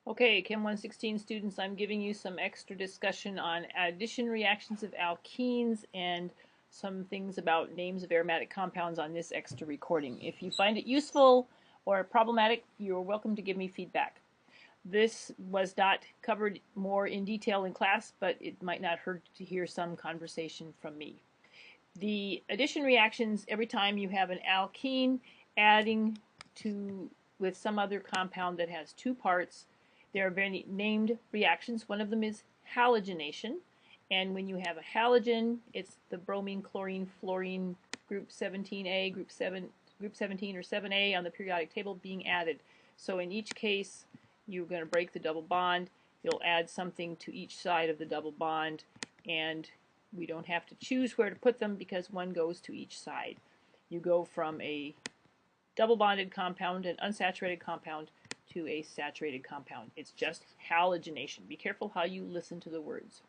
Okay, Chem 116 students, I'm giving you some extra discussion on addition reactions of alkenes and some things about names of aromatic compounds on this extra recording. If you find it useful or problematic, you're welcome to give me feedback. This was not covered more in detail in class, but it might not hurt to hear some conversation from me. The addition reactions, every time you have an alkene adding to with some other compound that has two parts, there are very named reactions. One of them is halogenation, and when you have a halogen, it's the bromine, chlorine, fluorine, group 17A, group 17 or 7A on the periodic table being added. So in each case, you're going to break the double bond. You'll add something to each side of the double bond, and we don't have to choose where to put them because one goes to each side. You go from a double bonded compound, an unsaturated compound, to a saturated compound. It's just halogenation. Be careful how you listen to the words.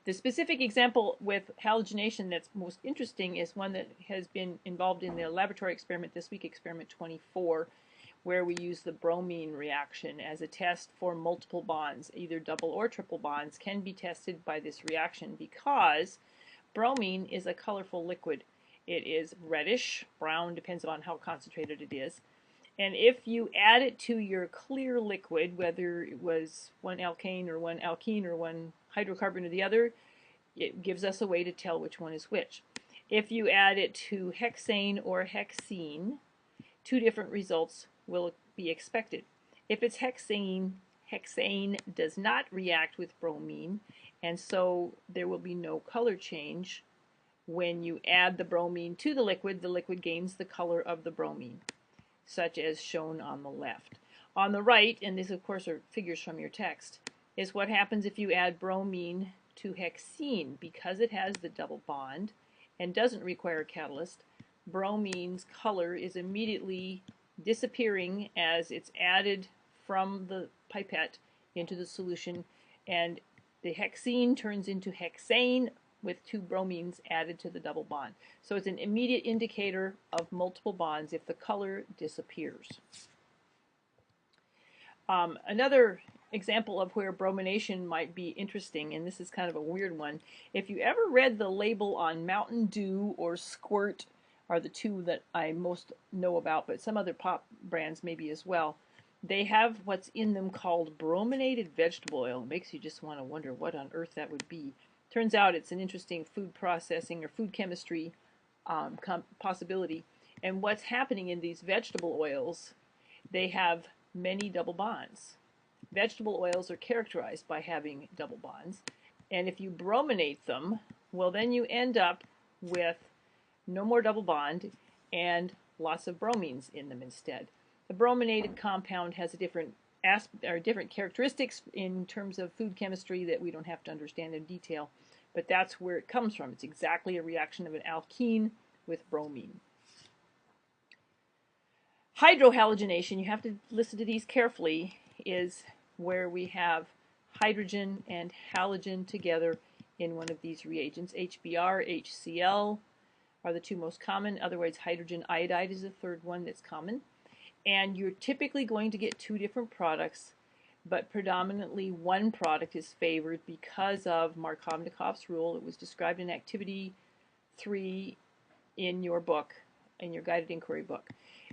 The specific example with halogenation that's most interesting is one that has been involved in the laboratory experiment this week, experiment 24, where we use the bromine reaction as a test for multiple bonds. Either double or triple bonds can be tested by this reaction because bromine is a colorful liquid. It is reddish, brown, depends on how concentrated it is. And if you add it to your clear liquid, whether it was one alkane or one alkene or one hydrocarbon or the other, it gives us a way to tell which one is which. If you add it to hexane or hexene, two different results will be expected. If it's hexane, hexane does not react with bromine, and so there will be no color change. When you add the bromine to the liquid gains the color of the bromine, such as shown on the left. On the right, and these of course are figures from your text, is what happens if you add bromine to hexene. Because it has the double bond and doesn't require a catalyst, bromine's color is immediately disappearing as it's added from the pipette into the solution, and the hexene turns into hexane with two bromines added to the double bond. So it's an immediate indicator of multiple bonds if the color disappears. Another example of where bromination might be interesting, and this is kind of a weird one, if you ever read the label on Mountain Dew or Squirt, are the two that I most know about, but some other pop brands maybe as well. They have what's in them called brominated vegetable oil. It makes you just want to wonder what on earth that would be. Turns out it's an interesting food processing or food chemistry possibility. And what's happening in these vegetable oils, they have many double bonds. Vegetable oils are characterized by having double bonds. And if you brominate them, well, then you end up with no more double bond and lots of bromines in them instead. The brominated compound has a different characteristics in terms of food chemistry that we don't have to understand in detail, but that's where it comes from. It's exactly a reaction of an alkene with bromine. Hydrohalogenation, you have to listen to these carefully, is where we have hydrogen and halogen together in one of these reagents. HBr, HCl are the two most common. Otherwise, hydrogen iodide is the third one that's common. And you're typically going to get two different products, but predominantly one product is favored because of Markovnikov's rule. It was described in Activity 3 in your book, in your guided inquiry book.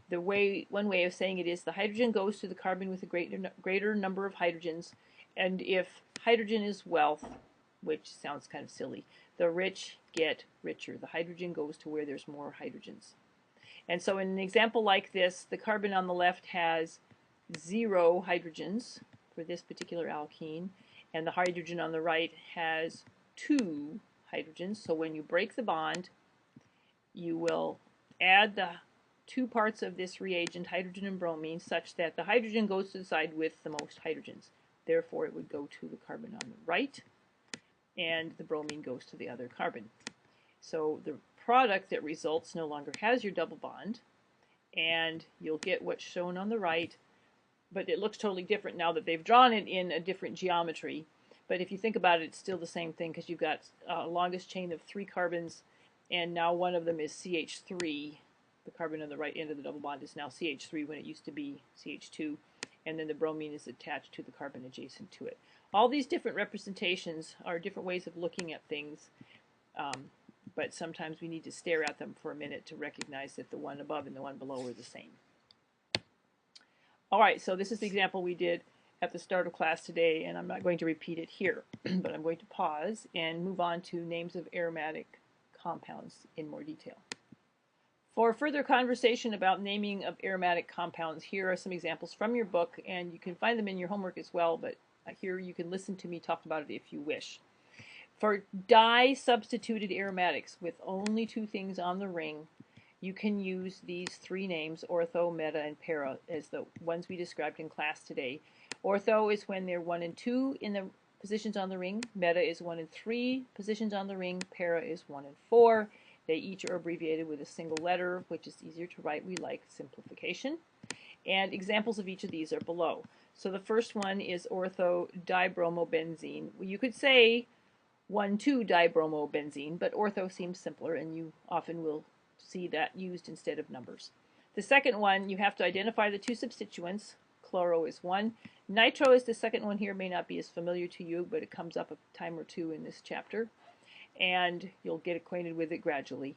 One way of saying it is the hydrogen goes to the carbon with a greater number of hydrogens, and if hydrogen is wealth, which sounds kind of silly, the rich get richer. The hydrogen goes to where there's more hydrogens. And so in an example like this, the carbon on the left has 0 hydrogens for this particular alkene, and the hydrogen on the right has 2 hydrogens. So when you break the bond, you will add the two parts of this reagent, hydrogen and bromine, such that the hydrogen goes to the side with the most hydrogens. Therefore, it would go to the carbon on the right, and the bromine goes to the other carbon. So the product that results no longer has your double bond, and you'll get what's shown on the right, but it looks totally different now that they've drawn it in a different geometry. But if you think about it, it's still the same thing because you've got a longest chain of 3 carbons, and now one of them is CH3. The carbon on the right end of the double bond is now CH3 when it used to be CH2. and then the bromine is attached to the carbon adjacent to it. All these different representations are different ways of looking at things, but sometimes we need to stare at them for a minute to recognize that the one above and the one below are the same. All right, so this is the example we did at the start of class today, and I'm not going to repeat it here, but I'm going to pause and move on to names of aromatic compounds in more detail. For further conversation about naming of aromatic compounds, here are some examples from your book, and you can find them in your homework as well, but here you can listen to me talk about it if you wish. For di-substituted aromatics with only two things on the ring, you can use these three names, ortho, meta, and para, as the ones we described in class today. Ortho is when they're 1 and 2 in the positions on the ring. Meta is 1 and 3 positions on the ring. Para is 1 and 4. They each are abbreviated with a single letter, which is easier to write. We like simplification. And examples of each of these are below. So the first one is ortho dibromobenzene. Well, you could say 1,2-dibromobenzene, but ortho seems simpler, and you often will see that used instead of numbers. The second one, you have to identify the two substituents. Chloro is one. Nitro is the second one here, may not be as familiar to you, but it comes up a time or two in this chapter, and you'll get acquainted with it gradually.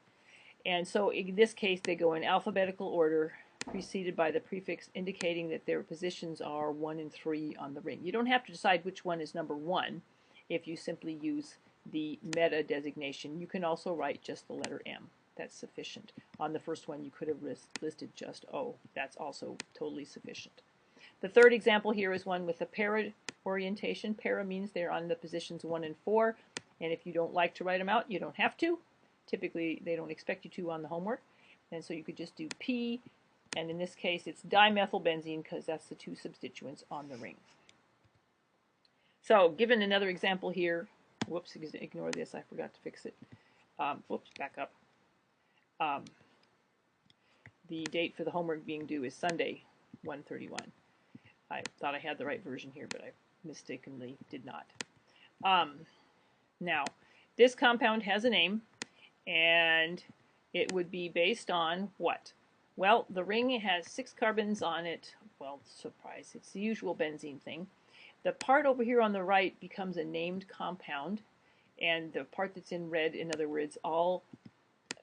And so in this case, they go in alphabetical order, preceded by the prefix indicating that their positions are 1 and 3 on the ring. You don't have to decide which one is number 1 if you simply use the meta designation. You can also write just the letter M. That's sufficient. On the first one, you could have listed just O. That's also totally sufficient. The third example here is one with a para orientation. Para means they're on the positions 1 and 4, and if you don't like to write them out, you don't have to. Typically, they don't expect you to on the homework, and so you could just do P, and in this case, it's dimethylbenzene because that's the two substituents on the ring. So, given another example here, whoops, ignore this, I forgot to fix it. Whoops, back up. The date for the homework being due is Sunday, 1/31. I thought I had the right version here, but I mistakenly did not. Now, this compound has a name, and it would be based on what? Well, the ring has 6 carbons on it. Well, surprise, it's the usual benzene thing. The part over here on the right becomes a named compound, and the part that's in red, in other words, all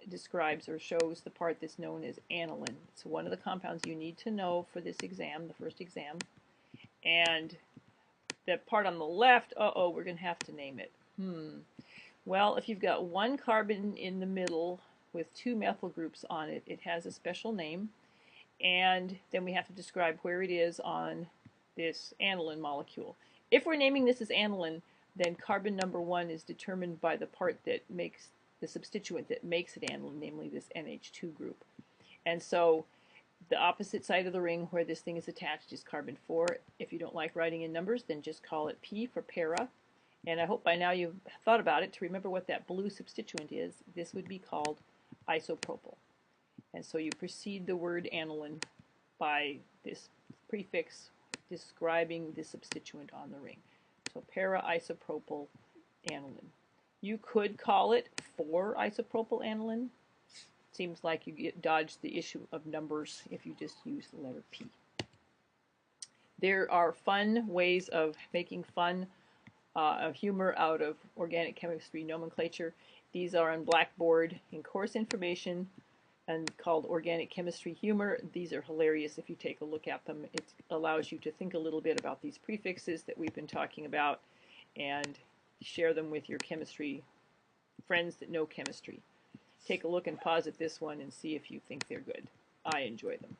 describes or shows the part that's known as aniline. It's one of the compounds you need to know for this exam, the first exam. And the part on the left, we're going to have to name it. Well, if you've got one carbon in the middle with 2 methyl groups on it, it has a special name. And then we have to describe where it is on this aniline molecule. If we're naming this as aniline, then carbon number 1 is determined by the part that makes the substituent that makes it aniline, namely this NH2 group. And so the opposite side of the ring where this thing is attached is carbon 4. If you don't like writing in numbers, then just call it P for para. And I hope by now you've thought about it to remember what that blue substituent is. This would be called isopropyl. And so you precede the word aniline by this prefix describing the substituent on the ring. So para isopropyl aniline. You could call it 4-isopropyl aniline. Seems like you dodge the issue of numbers if you just use the letter P. There are fun ways of making fun of humor out of organic chemistry nomenclature. These are on Blackboard in course information and called organic chemistry humor. These are hilarious if you take a look at them. It allows you to think a little bit about these prefixes that we've been talking about and share them with your chemistry friends that know chemistry. Take a look and pause at this one and see if you think they're good. I enjoy them.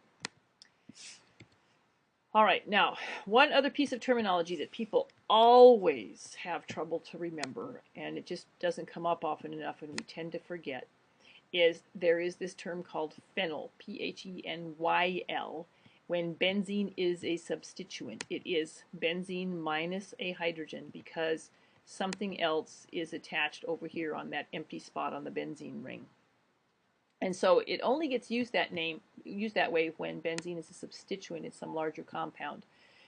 All right, now, one other piece of terminology that people always have trouble to remember, and it just doesn't come up often enough and we tend to forget, is there is this term called phenyl, P-H-E-N-Y-L, when benzene is a substituent. It is benzene minus a hydrogen because something else is attached over here on that empty spot on the benzene ring. And so it only gets used that way when benzene is a substituent in some larger compound.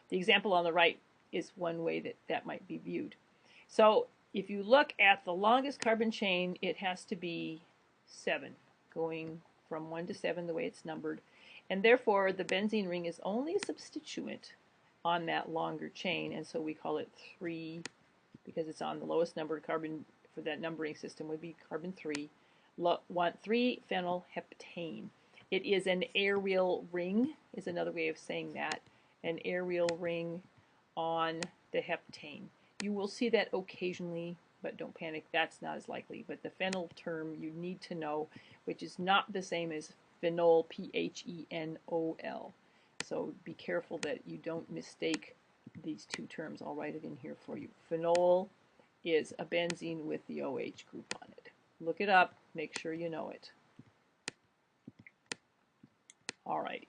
The example on the right is one way that that might be viewed. So if you look at the longest carbon chain, it has to be 7, going from 1 to 7 the way it's numbered. And therefore, the benzene ring is only a substituent on that longer chain, and so we call it 3 because it's on the lowest numbered carbon for that numbering system would be carbon 3. 3-phenyl heptane. It is an aryl ring, is another way of saying that. An aryl ring on the heptane. You will see that occasionally, but don't panic, that's not as likely. But the phenyl term you need to know, which is not the same as phenol, P-H-E-N-O-L. So be careful that you don't mistake these two terms. I'll write it in here for you. Phenol is a benzene with the OH group on it. Look it up, make sure you know it. Alrighty.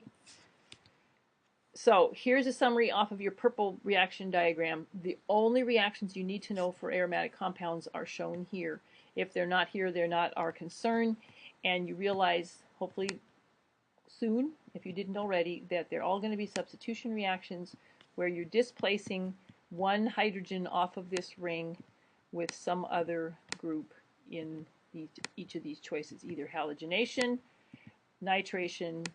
So here's a summary off of your purple reaction diagram. The only reactions you need to know for aromatic compounds are shown here. If they're not here, they're not our concern. And you realize, hopefully soon, if you didn't already, that they're all going to be substitution reactions where you're displacing one hydrogen off of this ring with some other group in each of these choices, either halogenation, nitration,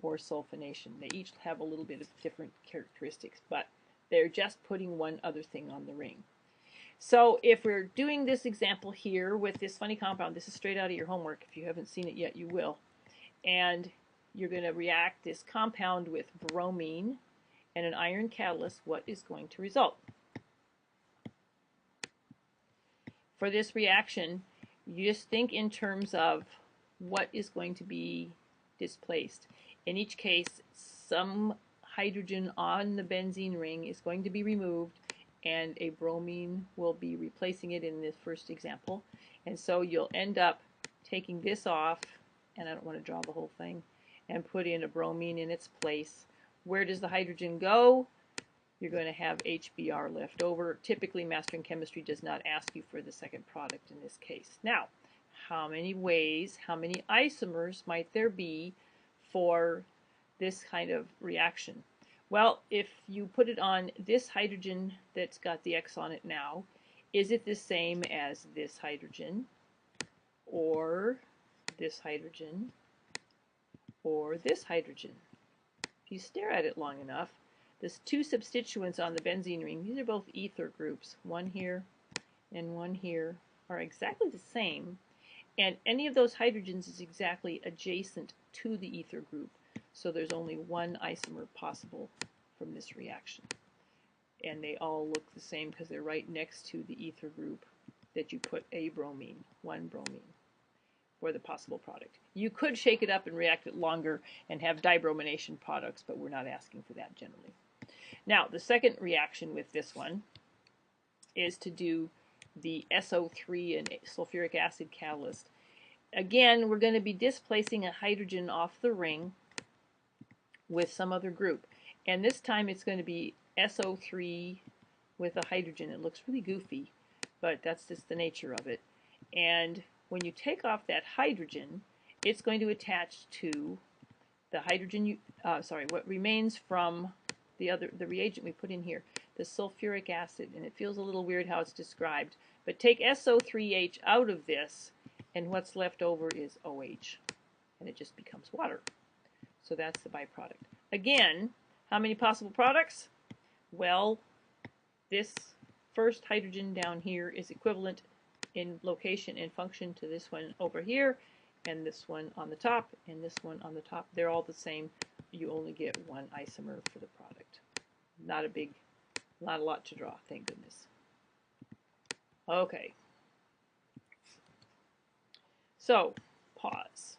or sulfonation. They each have a little bit of different characteristics, but they're just putting one other thing on the ring. So if we're doing this example here with this funny compound, this is straight out of your homework. If you haven't seen it yet, you will. And you're going to react this compound with bromine and an iron catalyst. What is going to result? For this reaction, you just think in terms of what is going to be displaced. In each case, some hydrogen on the benzene ring is going to be removed and a bromine will be replacing it in this first example. And so you'll end up taking this off, and I don't want to draw the whole thing, and put in a bromine in its place. Where does the hydrogen go? You're going to have HBr left over. Typically, mastering chemistry does not ask you for the second product in this case. Now, how many ways, how many isomers might there be for this kind of reaction? Well, if you put it on this hydrogen that's got the X on it now, is it the same as this hydrogen, or this hydrogen, or this hydrogen? If you stare at it long enough, there's two substituents on the benzene ring. These are both ether groups. One here and one here are exactly the same, and any of those hydrogens is exactly adjacent to the ether group. So there's only one isomer possible from this reaction. And they all look the same because they're right next to the ether group that you put a bromine, one bromine, for the possible product. You could shake it up and react it longer and have dibromination products, but we're not asking for that generally. Now, the second reaction with this one is to do the SO3 and sulfuric acid catalyst. Again, we're going to be displacing a hydrogen off the ring with some other group. And this time it's going to be SO3 with a hydrogen. It looks really goofy, but that's just the nature of it. And when you take off that hydrogen, it's going to attach to the hydrogen, what remains from the reagent we put in here, the sulfuric acid. And it feels a little weird how it's described. But take SO3H out of this, and what's left over is OH. And it just becomes water. So that's the byproduct. Again, how many possible products? Well, this first hydrogen down here is equivalent in location and function to this one over here, and this one on the top, and this one on the top. They're all the same. You only get one isomer for the product. Not a lot to draw, thank goodness. Okay. So, pause.